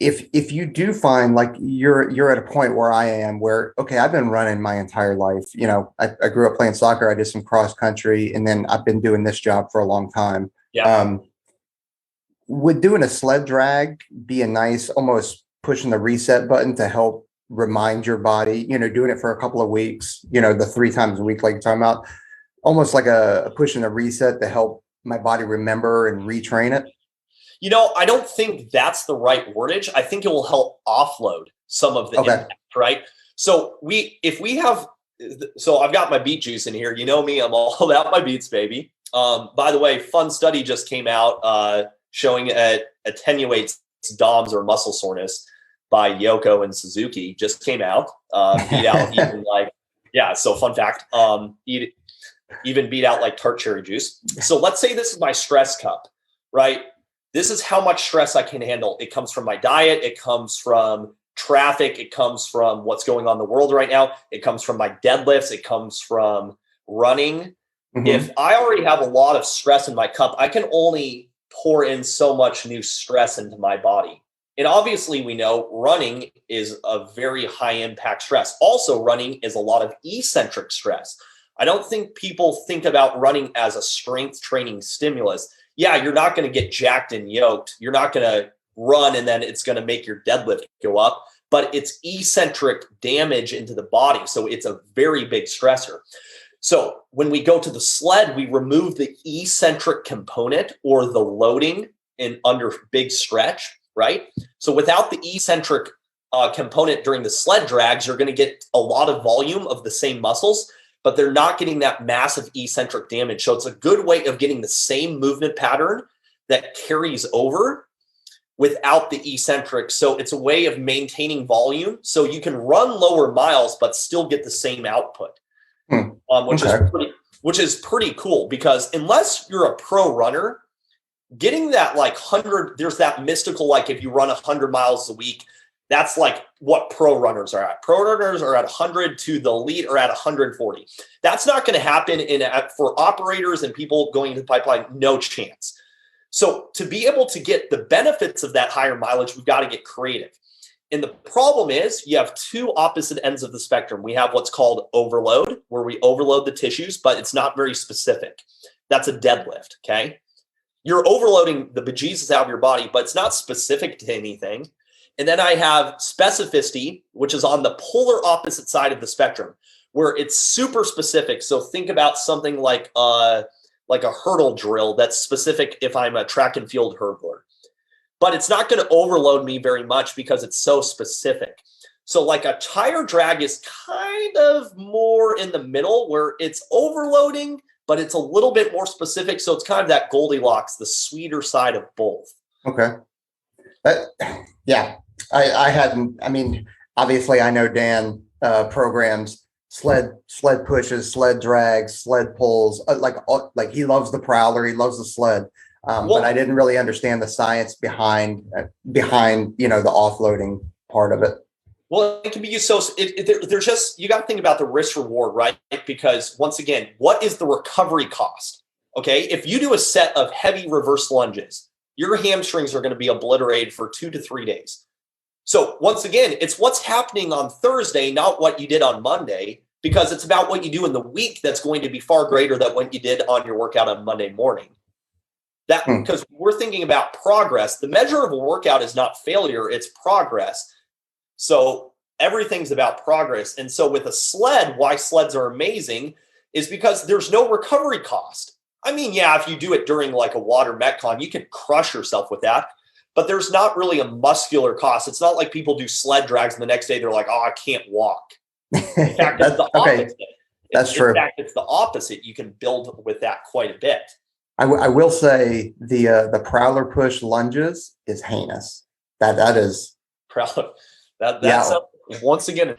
if you do find like you're at a point where I am where, okay, I've been running my entire life. I grew up playing soccer. I did some cross country, and then I've been doing this job for a long time. Yeah. Um, would doing a sled drag be a nice, almost pushing the reset button to help remind your body, doing it for a couple of weeks, the 3 times a week, like you're talking about, almost like a pushing a reset to help my body remember and retrain it? I don't think that's the right wordage. I think it will help offload some of the Okay. impact, right? So I've got my beet juice in here. You know me, I'm all about my beets, baby. By the way, fun study just came out showing it attenuates DOMS or muscle soreness by Yoko and Suzuki. Just came out. Beat out even so fun fact. Even beat out like tart cherry juice. So let's say this is my stress cup, right? This is how much stress I can handle. It comes from my diet. It comes from traffic. It comes from what's going on in the world right now. It comes from my deadlifts. It comes from running. If I already have a lot of stress in my cup, I can only pour in so much new stress into my body. And obviously we know running is a very high impact stress. Also, running is a lot of eccentric stress. I don't think people think about running as a strength training stimulus. Yeah, you're not going to get jacked and yoked. You're not going to run and then it's going to make your deadlift go up, but it's eccentric damage into the body. So it's a very big stressor. So when we go to the sled, we remove the eccentric component or the loading in under big stretch, right? So without the eccentric component during the sled drags, you're going to get a lot of volume of the same muscles, but they're not getting that massive eccentric damage. So it's a good way of getting the same movement pattern that carries over without the eccentric. So it's a way of maintaining volume. So you can run lower miles, but still get the same output, which is pretty cool, because unless you're a pro runner, getting that like 100, there's that mystical, like if you run 100 miles a week, that's like what pro runners are at. Pro runners are at 100 to the elite are at 140. That's not going to happen for operators and people going into the pipeline, no chance. So to be able to get the benefits of that higher mileage, we've got to get creative. And the problem is you have two opposite ends of the spectrum. We have what's called overload, where we overload the tissues, but it's not very specific. That's a deadlift, okay? You're overloading the bejesus out of your body, but it's not specific to anything. And then I have specificity, which is on the polar opposite side of the spectrum, where it's super specific. So think about something like a hurdle drill that's specific if I'm a track and field hurdler. But it's not going to overload me very much because it's so specific. So like a tire drag is kind of more in the middle, where it's overloading, but it's a little bit more specific. So it's kind of that Goldilocks, the sweeter side of both. Okay. Yeah, I hadn't. I mean, obviously, I know Dan programs sled pushes, sled drags, sled pulls. Like he loves the prowler, he loves the sled. But I didn't really understand the science behind the offloading part of it. Well, it can be used. So there's just, you got to think about the risk reward, right? Because once again, what is the recovery cost? Okay, if you do a set of heavy reverse lunges, your hamstrings are going to be obliterated for 2 to 3 days. So once again, it's what's happening on Thursday, not what you did on Monday, because it's about what you do in the week that's going to be far greater than what you did on your workout on Monday morning. Because we're thinking about progress. The measure of a workout is not failure, it's progress. So everything's about progress. And so with a sled, why sleds are amazing is because there's no recovery cost. I mean, yeah, if you do it during like a water metcon, you can crush yourself with that, but there's not really a muscular cost. It's not like people do sled drags and the next day they're like, oh, I can't walk. In fact, it's the opposite. That's true. In fact, it's the opposite. You can build with that quite a bit. I will say the prowler push lunges is heinous. That is Prowler. That's once again.